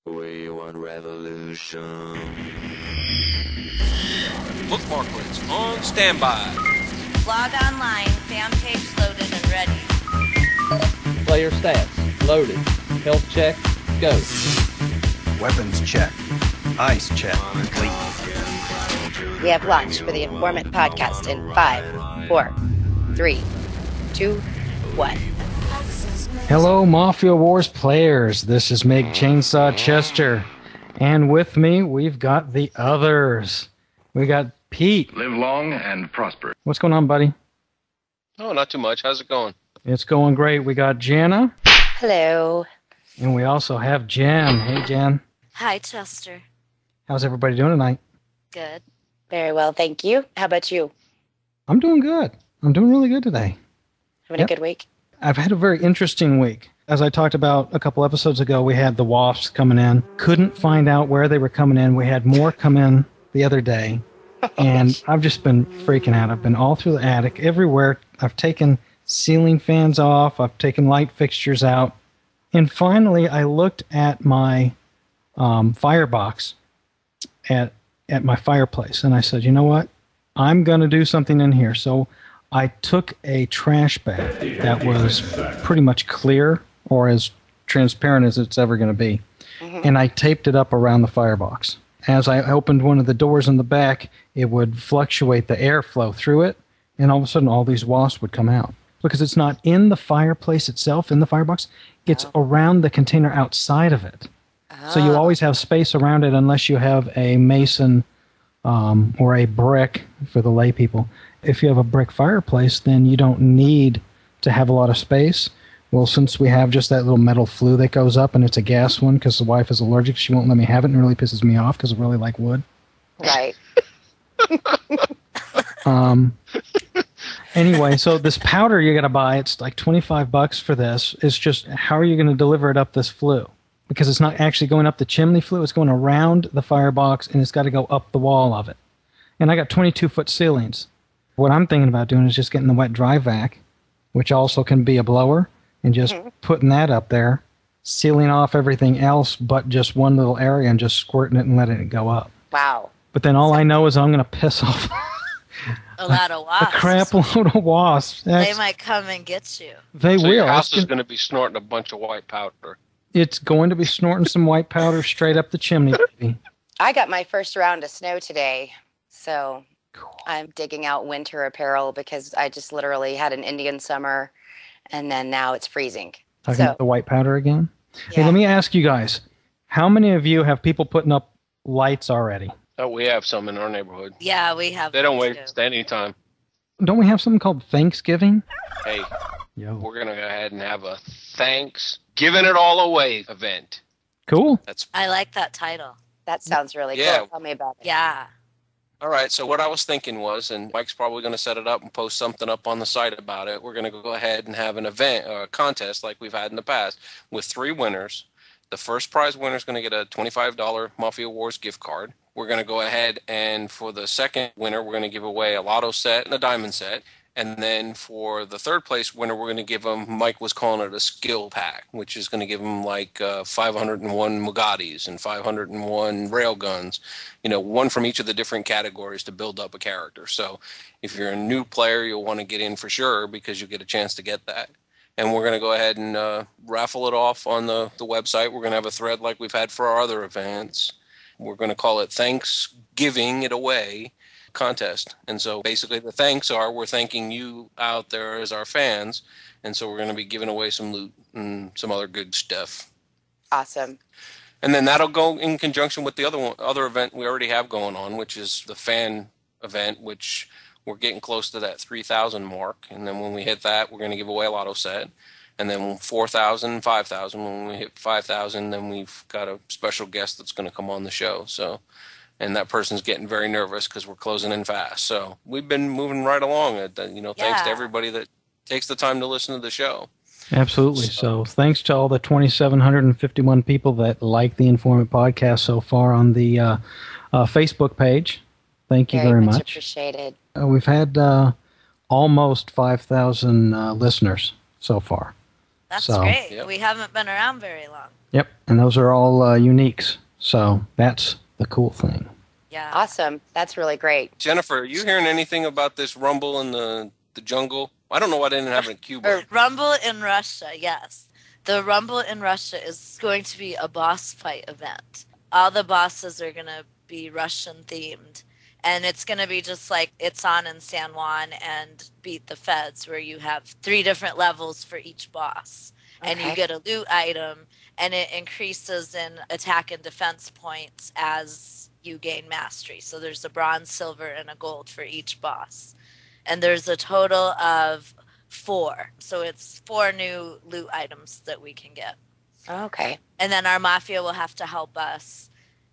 We want revolution. Bookmark links on standby. Log online, fan page loaded and ready. Player stats, loaded. Health check, go. Weapons check. Eyes check. Complete. We have launched for the Informant podcast in 5, 4, 3, 2, 1. Hello, Mafia Wars players. This is Meg Chainsaw Chester. And with me, we've got the others. We got Pete. Live long and prosper. What's going on, buddy? Oh, not too much. How's it going? It's going great. We got Jana. Hello. And we also have Jen. Hey, Jen. Hi, Chester. How's everybody doing tonight? Good. Very well, thank you. How about you? I'm doing good. I'm doing really good today. Having a good week? I've had a very interesting week. As I talked about a couple episodes ago, we had the wasps coming in. Couldn't find out where they were coming in. We had more come in the other day. And I've just been freaking out. I've been all through the attic, everywhere. I've taken ceiling fans off. I've taken light fixtures out. And finally, I looked at my firebox at my fireplace. And I said, you know what? I'm going to do something in here. So I took a trash bag that was pretty much clear or as transparent as it's ever going to be. Mm-hmm. And I taped it up around the firebox. As I opened one of the doors in the back, it would fluctuate the airflow through it. And all of a sudden, all these wasps would come out. Because it's not in the fireplace itself, in the firebox. It's around the container outside of it. So you always have space around it unless you have a mason or a brick for the lay people. If you have a brick fireplace, then you don't need to have a lot of space. Well, since we have just that little metal flue that goes up, and it's a gas one because the wife is allergic, she won't let me have it, and it really pisses me off because I really like wood. Right. Anyway, so this powder you got to buy, it's like $25 for this. It's just, how are you going to deliver it up this flue? Because it's not actually going up the chimney flue. It's going around the firebox, and it's got to go up the wall of it. And I got 22-foot ceilings. What I'm thinking about doing is just getting the wet dry vac, which also can be a blower, and just putting that up there, sealing off everything else but just one little area and just squirting it and letting it go up. Wow. But then all I know is I'm going to piss off A lot of wasps. a crap load of wasps. They might come and get you. They So will. your house is going to be snorting a bunch of white powder. It's going to be snorting some white powder straight up the chimney, baby. I got my first round of snow today, so I'm digging out winter apparel because I just literally had an Indian summer, and then now it's freezing. Talking about the white powder again? Yeah. Hey, let me ask you guys, how many of you have people putting up lights already? Oh, we have some in our neighborhood. Yeah, we have. They don't them waste any time. Don't we have something called Thanksgiving? Hey, Yo. we're going to go ahead and have a thanks giving it all away event. Cool. I like that title. That sounds really Yeah. cool. Tell me about it. Yeah. All right, so what I was thinking was, and Mike's probably going to set it up and post something up on the site about it, we're going to go ahead and have an event, a contest like we've had in the past with 3 winners. The first prize winner is going to get a $25 Mafia Wars gift card. We're going to go ahead and for the second winner, we're going to give away a lotto set and a diamond set. And then for the third place winner, we're going to give them, Mike was calling it a skill pack, which is going to give them like 501 Mugattis and 501 railguns, one from each of the different categories to build up a character. So if you're a new player, you'll want to get in for sure because you'll get a chance to get that. And we're going to go ahead and raffle it off on the website. We're going to have a thread like we've had for our other events. We're going to call it Thanksgiving It Away contest. And so basically the thanks are we're thanking you out there as our fans. And so we're going to be giving away some loot and some other good stuff. Awesome. And then that'll go in conjunction with the other event we already have going on, which is the fan event, which we're getting close to that 3,000 mark. And then when we hit that, we're going to give away a lotto set. And then 4,000, 5,000. When we hit 5,000, then we've got a special guest that's going to come on the show. So, and that person's getting very nervous because we're closing in fast. So we've been moving right along. Thanks to everybody that takes the time to listen to the show. Absolutely. So thanks to all the 2,751 people that like the Informant podcast so far on the Facebook page. Thank you very much. Appreciated. We've had almost 5,000 listeners so far. That's So, great. Yep. We haven't been around very long. Yep, and those are all uniques. So that's the cool thing. Yeah. Awesome. That's really great. Jennifer, are you hearing anything about this rumble in the jungle? I don't know why they didn't have it in Cuba. Rumble in Russia, yes. The Rumble in Russia is going to be a boss fight event. All the bosses are going to be Russian themed. And it's going to be just like It's On in San Juan and Beat the Feds, where you have 3 different levels for each boss. And you get a loot item, and it increases in attack and defense points as you gain mastery. So there's a bronze, silver, and a gold for each boss. And there's a total of 4. So it's 4 new loot items that we can get. Okay. And then our Mafia will have to help us.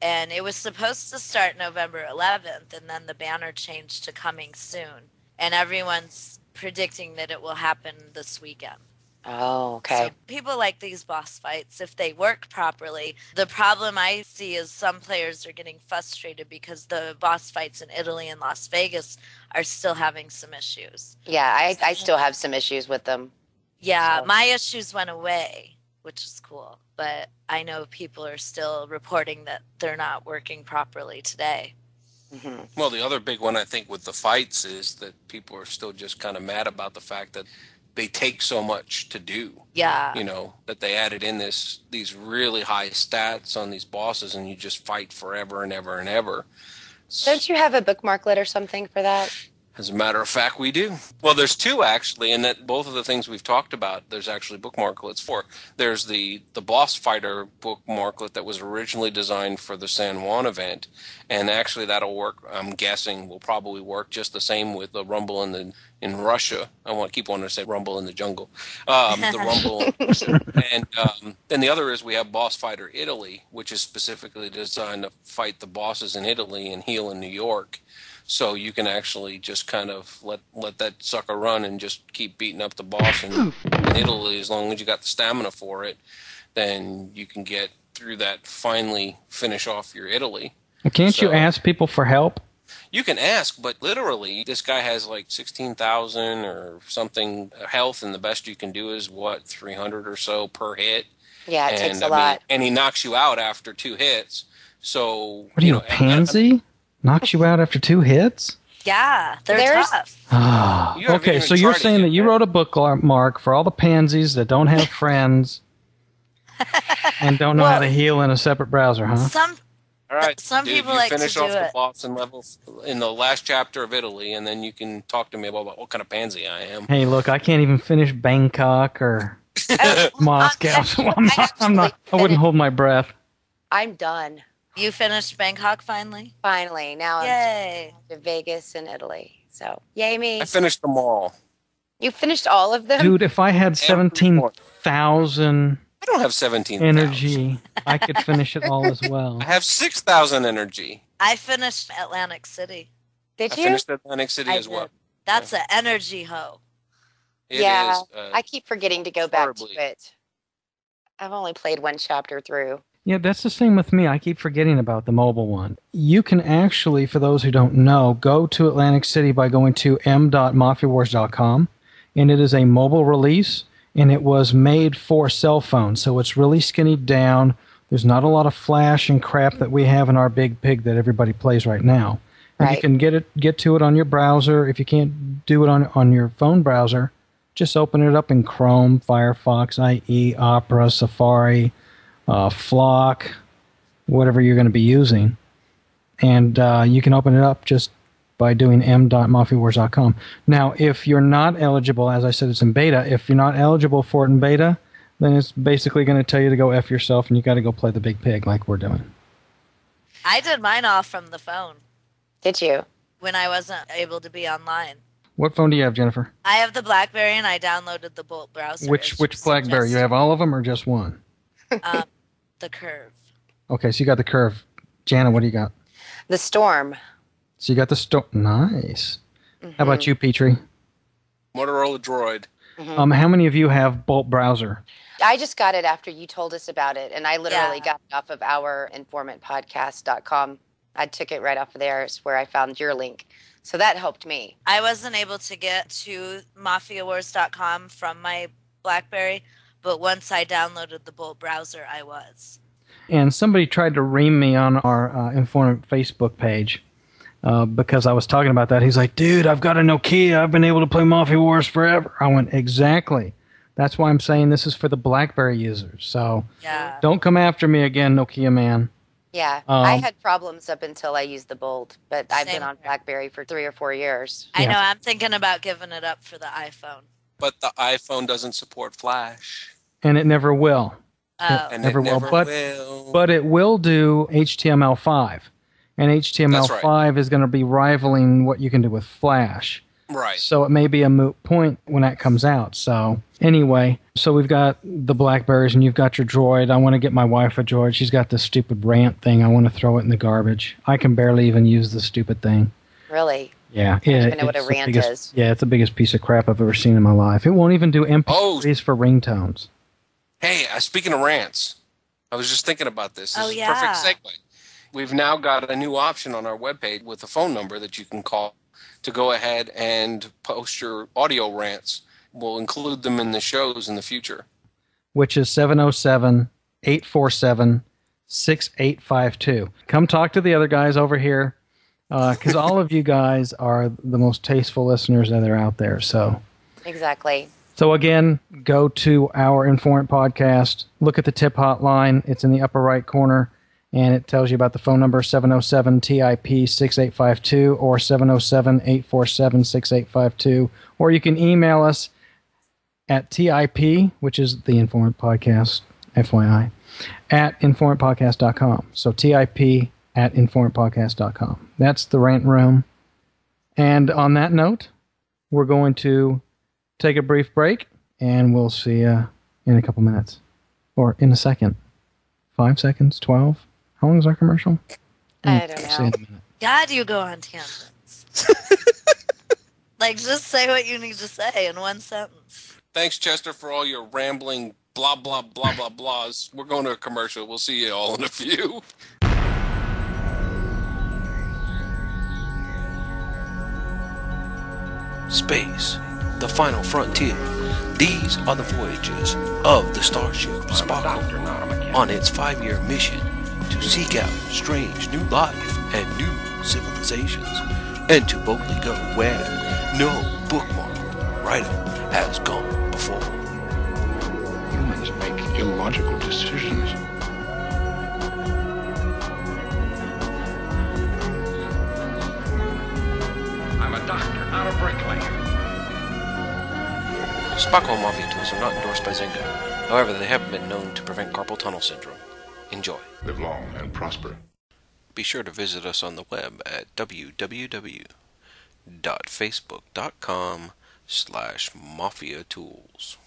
And it was supposed to start November 11th, and then the banner changed to coming soon. And everyone's predicting that it will happen this weekend. Oh, okay. So people like these boss fights if they work properly. The problem I see is some players are getting frustrated because the boss fights in Italy and Las Vegas are still having some issues. Yeah, I still have some issues with them. Yeah, So. my issues went away, which is cool. But I know people are still reporting that they're not working properly today. Mm-hmm. Well, the other big one, I think, with the fights is that people are still just kind of mad about the fact that they take so much to do. Yeah. You know, that they added in these really high stats on these bosses, and you just fight forever and ever and ever. Don't you have a bookmarklet or something for that? As a matter of fact, we do. Well, there's 2 actually, and that both of the things we've talked about, there's actually bookmarklets for. There's the boss fighter bookmarklet that was originally designed for the San Juan event, and actually that'll work. I'm guessing will probably work just the same with the Rumble in Russia. I want to keep wanting to say Rumble in the jungle. The Rumble, and then the other is we have Boss Fighter Italy, which is specifically designed to fight the bosses in Italy and heal in New York. So you can actually just kind of let that sucker run and just keep beating up the boss in Italy. As long as you got the stamina for it, then you can get through that, finally finish off your Italy. Can't you ask people for help? You can ask, but literally this guy has like 16,000 or something health, and the best you can do is 300 or so per hit. Yeah, it takes a lot. And he knocks you out after 2 hits. So what are you, a pansy? Knocks you out after 2 hits? Yeah, they're tough. Okay, so you're saying that you wrote a bookmark for all the pansies that don't have friends and don't know how to heal in a separate browser, huh? All right, some dude, people you like to finish do off the it. boss and levels in the last chapter of Italy, and then you can talk to me about what kind of pansy I am. Hey, look, I can't even finish Bangkok or Moscow, so I wouldn't hold my breath. I'm done. You finished Bangkok finally? Finally. Now Yay. I'm to Vegas and Italy. So, yay me. I finished them all. You finished all of them? Dude, if I had 17,000 I don't have 17,000 energy, I could finish it all as well. I have 6,000 energy. I finished Atlantic City. Did I you? finished Atlantic City as well. That's an energy hoe. It yeah, is, I keep forgetting to go back to horribly. it. I've only played 1 chapter through. Yeah, that's the same with me. I keep forgetting about the mobile one. You can actually, for those who don't know, go to Atlantic City by going to m.mafiawars.com, and it is a mobile release, and it was made for cell phones, so it's really skinny down. There's not a lot of flash and crap that we have in our big pig that everybody plays right now. Right. You can get to it on your browser. If you can't do it on your phone browser, just open it up in Chrome, Firefox, IE, Opera, Safari, Flock, whatever you're going to be using. And you can open it up just by doing m.mafiawars.com. Now, if you're not eligible, as I said, it's in beta. If you're not eligible for it in beta, then it's basically going to tell you to go F yourself and you got to go play the big pig like we're doing. I did mine off from the phone. Did you? When I wasn't able to be online. What phone do you have, Jennifer? I have the BlackBerry and I downloaded the Bolt browser. Which BlackBerry? You have all of them or just one? The Curve. Okay, so you got the Curve. Jana, what do you got? The Storm. So you got the Storm. Nice. Mm-hmm. How about you, Petrie? Motorola Droid. Mm-hmm. How many of you have Bolt browser? I just got it after you told us about it, and I literally got it off of our informantpodcast.com. I took it right off of there. It's where I found your link. So that helped me. I wasn't able to get to mafiawars.com from my BlackBerry, but once I downloaded the Bolt browser, I was. And somebody tried to ream me on our Informant Facebook page because I was talking about that. He's like, dude, I've got a Nokia. I've been able to play Mafia Wars forever. I went, exactly. That's why I'm saying this is for the BlackBerry users. So don't come after me again, Nokia man. Yeah, I had problems up until I used the Bolt, but I've been on BlackBerry for 3 or 4 years. I know, I'm thinking about giving it up for the iPhone. But the iPhone doesn't support Flash. And it never will. Oh. And never it never will. will. But it will do HTML5. And HTML5 is going to be rivaling what you can do with Flash. Right. So it may be a moot point when that comes out. So anyway, so we've got the Blackberries and you've got your Droid. I want to get my wife a Droid. She's got this stupid Rant thing. I want to throw it in the garbage. I can barely even use the stupid thing. Really? Yeah. I don't even know what a Rant is. Yeah, it's the biggest piece of crap I've ever seen in my life. It won't even do MP3s for ringtones. Hey, speaking of rants, I was just thinking about this. This is a perfect segue. We've now got a new option on our webpage with a phone number that you can call to go ahead and post your audio rants. We'll include them in the shows in the future. Which is 707-847-6852. Come talk to the other guys over here, because all of you guys are the most tasteful listeners that are out there. So Exactly. So again, go to our Informant podcast, look at the tip hotline. It's in the upper right corner, and it tells you about the phone number 707-TIP-6852 or 707-847-6852. Or you can email us at TIP, which is the Informant Podcast, FYI, at informantpodcast.com. So TIP at informantpodcast.com. That's the rant room. And on that note, we're going to take a brief break, and we'll see you in a couple minutes. Or in a second. 5 seconds? 12? How long is our commercial? I don't know. See you in a minute. God, you go on tangents. Like, just say what you need to say in one sentence. Thanks, Chester, for all your rambling blah, blah, blah, blah, blahs. We're going to a commercial. We'll see you all in a few. Space, the final frontier. These are the voyages of the starship Sparkle on its 5-year mission to seek out strange new life and new civilizations, and to boldly go where no bookmarked writer has gone before. Humans make illogical decisions. I'm a doctor, not a bricklayer. Sparkle Mafia tools are not endorsed by Zynga. However, they have been known to prevent carpal tunnel syndrome. Enjoy. Live long and prosper. Be sure to visit us on the web at www.facebook.com/mafiatools.